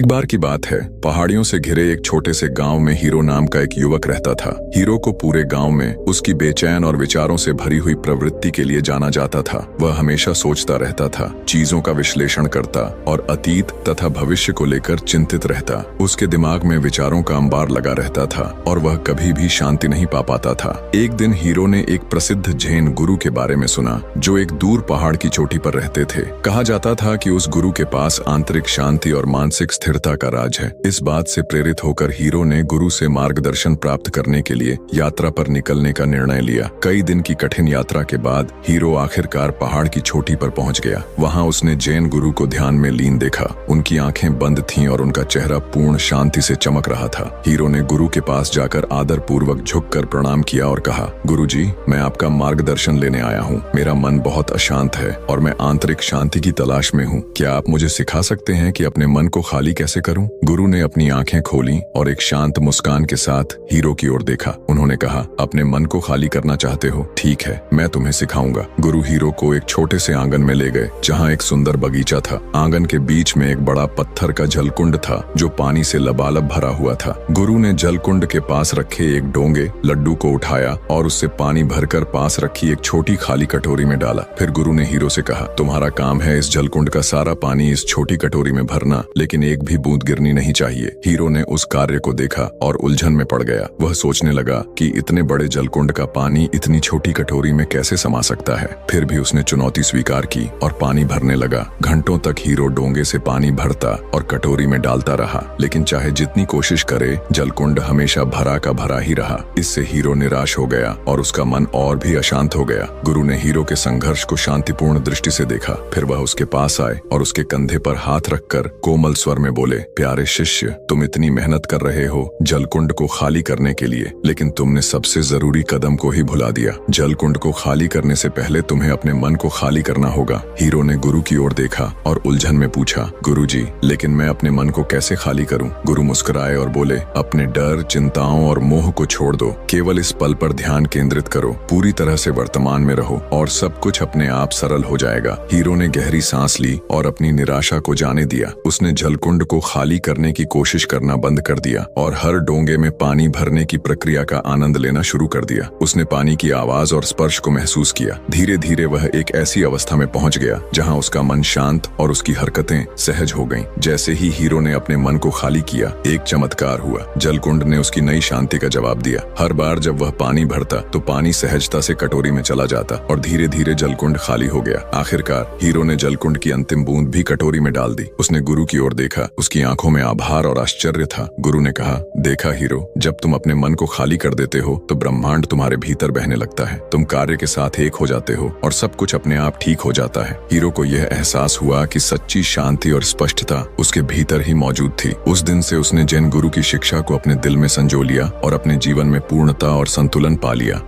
एक बार की बात है, पहाड़ियों से घिरे एक छोटे से गांव में हीरो नाम का एक युवक रहता था। हीरो को पूरे गांव में उसकी बेचैन और विचारों से भरी हुई प्रवृत्ति के लिए जाना जाता था। वह हमेशा सोचता रहता था, चीजों का विश्लेषण करता और अतीत तथा भविष्य को लेकर चिंतित रहता। उसके दिमाग में विचारों का अंबार लगा रहता था और वह कभी भी शांति नहीं पा पाता था। एक दिन हीरो ने एक प्रसिद्ध जैन गुरु के बारे में सुना, जो एक दूर पहाड़ की चोटी पर रहते थे। कहा जाता था कि उस गुरु के पास आंतरिक शांति और मानसिक स्थिरता का राज है। इस बात से प्रेरित होकर हीरो ने गुरु से मार्गदर्शन प्राप्त करने के लिए यात्रा पर निकलने का निर्णय लिया। कई दिन की कठिन यात्रा के बाद हीरो आखिरकार पहाड़ की चोटी पर पहुंच गया। वहां उसने जैन गुरु को ध्यान में लीन देखा। उनकी आंखें बंद थीं और उनका चेहरा पूर्ण शांति से चमक रहा था। हीरो ने गुरु के पास जाकर आदर पूर्वक झुककर प्रणाम किया और कहा, गुरुजी, मैं आपका मार्गदर्शन लेने आया हूँ। मेरा मन बहुत अशांत है और मैं आंतरिक शांति की तलाश में हूँ। क्या आप मुझे सिखा सकते हैं कि अपने मन को खाली कैसे करूं? गुरु ने अपनी आंखें खोली और एक शांत मुस्कान के साथ हीरो की ओर देखा। उन्होंने कहा, अपने मन को खाली करना चाहते हो? ठीक है, मैं तुम्हें सिखाऊंगा। गुरु हीरो को एक छोटे से आंगन में ले गए, जहाँ एक सुंदर बगीचा था। आंगन के बीच में एक बड़ा पत्थर का जलकुंड था, जो पानी से लबालब भरा हुआ था। गुरु ने जलकुंड के पास रखे एक डोंगे लड्डू को उठाया और उससे पानी भरकर पास रखी एक छोटी खाली कटोरी में डाला। फिर गुरु ने हीरो से कहा, तुम्हारा काम है इस जलकुंड का सारा पानी इस छोटी कटोरी में भरना, लेकिन एक भी बूंद गिरनी नहीं चाहिए। हीरो ने उस कार्य को देखा और उलझन में पड़ गया। वह सोचने लगा कि इतने बड़े जलकुंड का पानी इतनी छोटी कटोरी में कैसे समा सकता है। फिर भी उसने चुनौती स्वीकार की और पानी भरने लगा। घंटों तक हीरो डोंगे से पानी भरता और कटोरी में डालता रहा, लेकिन चाहे जितनी कोशिश करे, जलकुंड हमेशा भरा का भरा ही रहा। इससे हीरो निराश हो गया और उसका मन और भी अशांत हो गया। गुरु ने हीरो के संघर्ष को शांतिपूर्ण दृष्टि से देखा। फिर वह उसके पास आए और उसके कंधे पर हाथ रखकर कोमल स्वर में बोले, प्यारे शिष्य, तुम इतनी मेहनत कर रहे हो जलकुंड को खाली करने के लिए, लेकिन तुमने सबसे जरूरी कदम को ही भुला दिया। जलकुंड को खाली करने से पहले तुम्हें अपने मन को खाली करना होगा। हीरो ने गुरु की ओर देखा और उलझन में पूछा, गुरुजी, लेकिन मैं अपने मन को कैसे खाली करूं? गुरु मुस्कुराए और बोले, अपने डर, चिंताओं और मोह को छोड़ दो। केवल इस पल पर ध्यान केंद्रित करो। पूरी तरह से वर्तमान में रहो और सब कुछ अपने आप सरल हो जाएगा। हीरो ने गहरी सांस ली और अपनी निराशा को जाने दिया। उसने जलकुंड को खाली करने की कोशिश करना बंद कर दिया और हर डोंगे में पानी भरने की प्रक्रिया का आनंद लेना शुरू कर दिया। उसने पानी की आवाज और स्पर्श को महसूस किया। धीरे धीरे वह एक ऐसी अवस्था में पहुंच गया जहां उसका मन शांत और उसकी हरकतें सहज हो गईं। जैसे ही हीरो ने अपने मन को खाली किया, एक चमत्कार हुआ। जलकुंड ने उसकी नई शांति का जवाब दिया। हर बार जब वह पानी भरता तो पानी सहजता से कटोरी में चला जाता और धीरे धीरे जलकुंड खाली हो गया। आखिरकार हीरो ने जलकुंड की अंतिम बूंद भी कटोरी में डाल दी। उसने गुरु की ओर देखा। उसकी आंखों में आभार और आश्चर्य था। गुरु ने कहा, देखा हीरो, जब तुम अपने मन को खाली कर देते हो तो ब्रह्मांड तुम्हारे भीतर बहने लगता है। तुम कार्य के साथ एक हो जाते हो और सब कुछ अपने आप ठीक हो जाता है। हीरो को यह एहसास हुआ कि सच्ची शांति और स्पष्टता उसके भीतर ही मौजूद थी। उस दिन से उसने जैन गुरु की शिक्षा को अपने दिल में संजो लिया और अपने जीवन में पूर्णता और संतुलन पा लिया।